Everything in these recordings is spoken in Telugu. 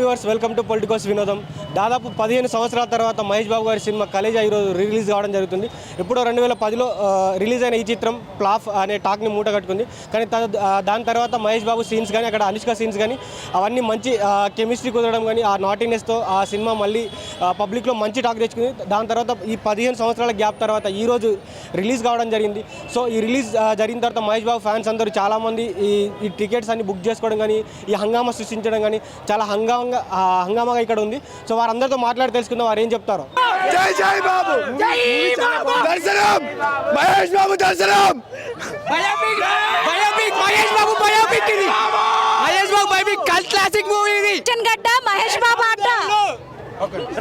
వ్యూవర్స్, వెల్కమ్ టు పొలిటికోస్ వినోదం. దాదాపు 15 సంవత్సరాల తర్వాత మహేష్ బాబు గారి సినిమా కలేజా ఈరోజు రిలీజ్ కావడం జరుగుతుంది. ఎప్పుడో 2010లో రిలీజ్ అయిన ఈ చిత్రం ఫ్లాప్ అనే టాక్ని మూట కట్టుకుంది. కానీ దాని తర్వాత మహేష్ బాబు సీన్స్ కానీ అక్కడ అనుష్క సీన్స్ కానీ అవన్నీ మంచి కెమిస్ట్రీ కుదరడం కానీ ఆ నాటినెస్తో ఆ సినిమా మళ్ళీ పబ్లిక్లో మంచి టాక్ తెచ్చుకుంది. దాని తర్వాత ఈ 15 సంవత్సరాల గ్యాప్ తర్వాత ఈరోజు రిలీజ్ కావడం జరిగింది. సో ఈ రిలీజ్ జరిగిన తర్వాత మహేష్ బాబు ఫ్యాన్స్ అందరూ చాలామంది ఈ టికెట్స్ అన్ని బుక్ చేసుకోవడం కానీ ఈ హంగామా సృష్టించడం కానీ చాలా హంగామాగా ఇక్కడ ఉంది. సో వారందరితో మాట్లాడి తెలుసుకుందాం వారు ఏం చెప్తారో. జై జై బాబు, దర్శనం మహేష్ బాబు, దర్శనం మహేష్ బాబు బయోపిక్, ఇది Mahesh Babu biopic cult classic movie. ఇది గడ్డ మహేష్ బాబు ఆట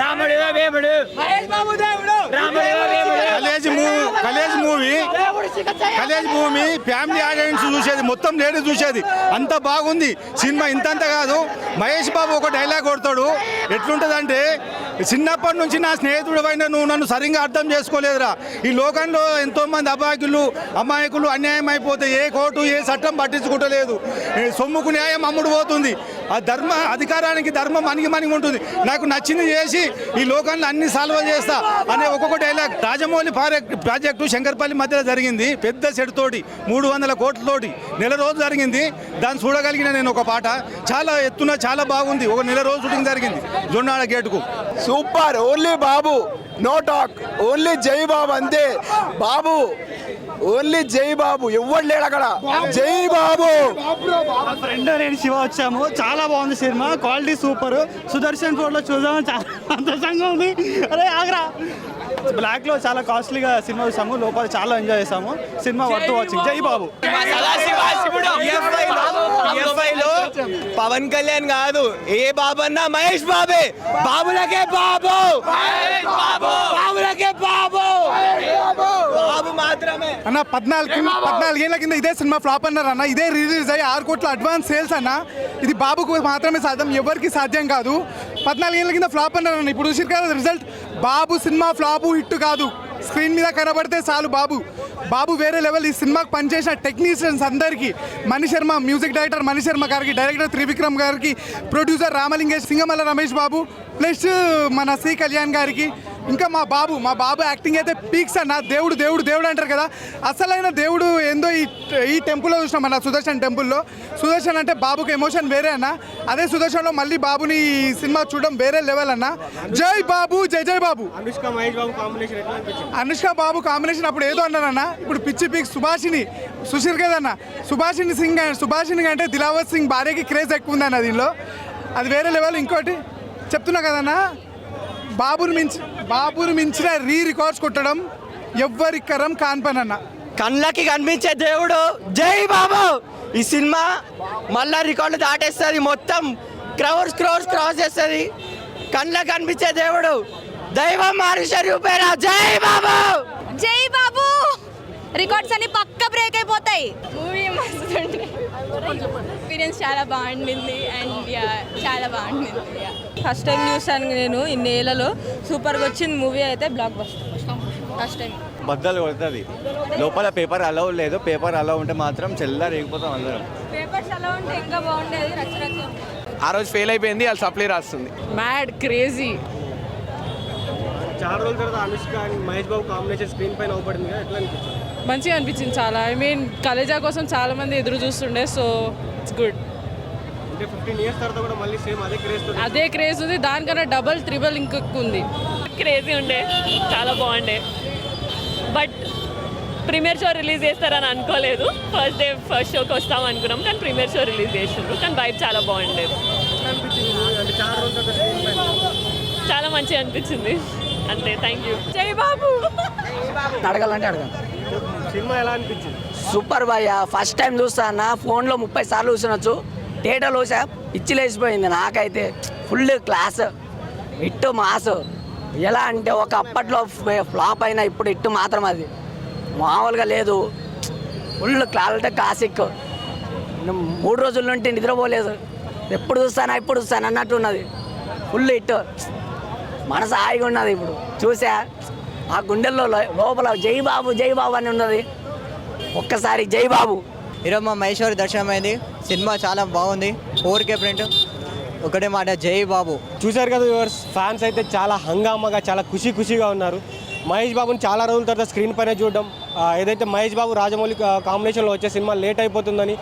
రాముడు వేముడు మహేష్ బాబు దేవుడు రాముడు వేముడు కలేజ్ మూవీ ఫ్యామిలీ ఆడియన్స్ చూసేది, మొత్తం లేడీస్ చూసేది. అంత బాగుంది సినిమా. ఇంతంత కాదు, మహేష్ బాబు ఒక డైలాగ్ కొడతాడు. ఎట్లుంటుందంటే, చిన్నప్పటి నుంచి నా స్నేహితుడు అయినా నువ్వు నన్ను సరిగ్గా అర్థం చేసుకోలేదురా. ఈ లోకంలో ఎంతోమంది అమాయకులు అన్యాయం అయిపోతే ఏ కోర్టు ఏ చట్టం పట్టించుకుంటలేదు. సొమ్ముకు న్యాయం అమ్ముడు పోతుంది. ఆ అధికారానికి ధర్మం మణిగి ఉంటుంది. నాకు నచ్చింది చేసి ఈ లోకాన్ని అన్ని సాల్వ్ చేస్తా అనే ఒక్కొక్క డైలాగ్. రాజమౌళి ప్రాజెక్టు శంకర్పల్లి మధ్యలో జరిగింది, పెద్ద సెట్ తోటి 300 కోట్లతోటి నెల రోజు జరిగింది. దాన్ని చూడగలిగిన నేను ఒక పాట. చాలా ఎత్తున చాలా బాగుంది. ఒక నెల రోజు షూటింగ్ జరిగింది జొన్నాడ గేటుకు. సూపర్. ఓన్లీ బాబు, నో టాక్, ఓన్లీ జై బాబు, అంతే. బాబు ఓన్లీ జై బాబు, ఎవరు లేడు అక్కడ. జై బాబు. ఫ్రెండ్ నేను శివ వచ్చాము. చాలా బాగుంది cinema, quality super. Sudarshan road లో చూద్దాం, చాలా సంతోషంగా ఉంది. అరే ఆగ్రా బ్లాక్ లో చాలా కాస్ట్లీగా సినిమా చూసాము, లోపల చాలా ఎంజాయ్ చేసాము. Cinema worth watching. జై బాబు. పవన్ కళ్యాణ్ కాదు, ఏ బాబు అన్నా మహేష్ బాబే. బాబులకే బాబు, బాబులకే బాబు, బాబు మాత్రమే అన్న. 14 ఏళ్ల కింద ఇదే సినిమా ఫ్లాప్ అన్నారు అన్న. ఇదే రిలీజ్ అయ్యి 6 కోట్ల అడ్వాన్స్ సేల్స్ అన్న. ఇది బాబుకు మాత్రమే సాధ్యం, ఎవరికి సాధ్యం కాదు. 14 ఏళ్ల కింద ఫ్లాప్ అన్నారు అన్న. ఇప్పుడు చూసి కదా రిజల్ట్. బాబు సినిమా ఫ్లాపు హిట్ కాదు, స్క్రీన్ మీద కనబడితే చాలు. బాబు వేరే లెవెల్. ఈ సినిమాకి పనిచేసిన టెక్నీషియన్స్ అందరికీ, మణిశర్మ మ్యూజిక్ డైరెక్టర్ మణిశర్మ గారికి, డైరెక్టర్ త్రివిక్రమ్ గారికి, ప్రొడ్యూసర్ రామలింగేష్, సింగమల్ల రమేష్ బాబు, ప్లస్ మన సి కళ్యాణ్ గారికి, ఇంకా మా బాబు యాక్టింగ్ అయితే పీక్స్ అన్న. దేవుడు అంటారు కదా, అసలైన దేవుడు ఏందో ఈ టెంపుల్లో చూసినాం అన్న. సుదర్శన్ టెంపుల్లో సుదర్శన్ అంటే బాబుకి ఎమోషన్ వేరే అన్న. అదే సుదర్శన్లో మళ్ళీ బాబుని సినిమా చూడడం వేరే లెవెల్ అన్న. జై బాబు, జై బాబు. అనుష్క బాబు కాంబినేషన్ అప్పుడు ఏదో అన్నారన్న, ఇప్పుడు పిచ్చి పీక్. సుభాషిణి సుశీర్ కదన్న. సుభాషిణి అంటే దిలావర్ సింగ్ భార్యకి క్రేజ్ ఎక్కువ ఉందన్న దీనిలో. అది వేరే లెవెల్. ఇంకోటి చెప్తున్నా కదన్నా, బాబుని మించిన రికార్డ్స్ కొట్టడం ఎవ్వరికరం కాన్పనన్న. కళ్ళకి కనిపించే దేవుడు జై బాబు. ఈ సినిమా మళ్ళా రికార్డు దాటేస్తుంది, మొత్తం క్రౌర్స్ క్రాస్ చేస్తుంది. కళ్ళకి కనిపించే దేవుడు దైవం మారుషరి ఉపేరా. జై బాబు, జై బాబు. రికార్డ్స్ అన్ని పక్క బ్రేక్ అయిపోతాయి. మూవీ మస్తు ఎక్స్పీరియన్స్ చాలా బాగుండింది. అండ్ చాలా బాగుండింది. ఫస్ట్ టైం చూసాను నేను ఇన్నేళ్లలో. సూపర్గా వచ్చింది మూవీ అయితే. Block buster first time. బద్దలు కొడుతుంది. లోపల పేపర్ అలౌ లేదు. పేపర్ అలౌ ఉంటే మాత్రం చెల్లారేగిపోతాం అందరం. పేపర్స్ అలా ఉంటే ఇంకా బాగుండేది. రచ్చ ఆ రోజు ఫెయిల్ అయిపోయింది, వాళ్ళు సప్లై రాస్తుంది. Mad crazy. చాలా రోజుల తర్వాత Anushka and Mahesh Babu combination screen పైన అవపడింది కదా, ఎట్లా అనిపించింది? మంచిగా అనిపించింది చాలా. కలేజా కోసం చాలా మంది ఎదురు చూస్తుండే. So it's good. అంటే 15 years తర్వాత కూడా మళ్ళీ సేమ్ అదే క్రేజ్ ఉంది. దానికన్నా డబల్ ట్రిబుల్ ఇంకొక ఉంది. క్రేజీ ఉండే, చాలా బాగుండే. బట్ ప్రీమియర్ షో రిలీజ్ చేస్తారని అనుకోలేదు. ఫస్ట్ షోకి వస్తాం అనుకున్నాం, కానీ ప్రీమియర్ షో రిలీజ్ చేసిండ్రు. కానీ వైబ్ చాలా బాగుండేది. చాలా మంచిగా అనిపించింది. అంతే, థ్యాంక్ యూ. జై బాబు. అడగాలంటే సినిమా ఎలా అనిపించింది? సూపర్ భయ్య. ఫస్ట్ టైం చూస్తా అన్న. ఫోన్లో 30 సార్లు చూసినచ్చు. థియేటర్లో చూసా, పిచ్చిలేసిపోయింది నాకైతే. ఫుల్ క్లాస్, ఇట్టు మాస్. ఎలా అంటే ఒక అప్పట్లో ఫ్లాప్ అయినా ఇప్పుడు ఇట్టు మాత్రం అది మామూలుగా లేదు. Full clarity classic. 3 రోజుల నుండి నిద్రపోలేదు. ఎప్పుడు చూస్తాను అన్నట్టు ఉన్నది. Full hit. మనసు హాయిగా ఉన్నది. ఇప్పుడు చూసా, ఆ గుండెల్లో లోపల జై బాబు అని ఉన్నది. ఒక్కసారి జై బాబు. ఈరోజు మా మహేశ్వరి దర్శనం అయింది. సినిమా చాలా బాగుంది. 4K print. ఒకటే మాట జై బాబు. చూశారు కదా వ్యూవర్స్, ఫ్యాన్స్ అయితే చాలా హంగామాగా చాలా ఖుషీగా ఉన్నారు. మహేష్ బాబుని చాలా రోజుల తర్వాత స్క్రీన్ పైన చూడడం, ఏదైతే మహేష్ బాబు రాజమౌళి కాంబినేషన్లో వచ్చే సినిమా లేట్ అయిపోతుందని,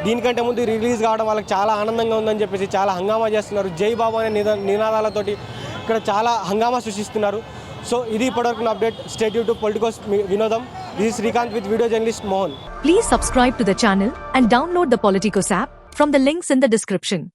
దీనికంటే ముందు రిలీజ్ కావడం వాళ్ళకి చాలా ఆనందంగా ఉందని చెప్పేసి చాలా హంగామా చేస్తున్నారు. జై బాబు అనే నినాదాలతోటి ఇక్కడ చాలా హంగామా సృష్టిస్తున్నారు. సో ఇది ఇప్పటివరకు update. Stay tune to Politicos వినోదం. This is Srikanth with video journalist Mohan. Please subscribe to the channel and download the Politicos app from the links in the description.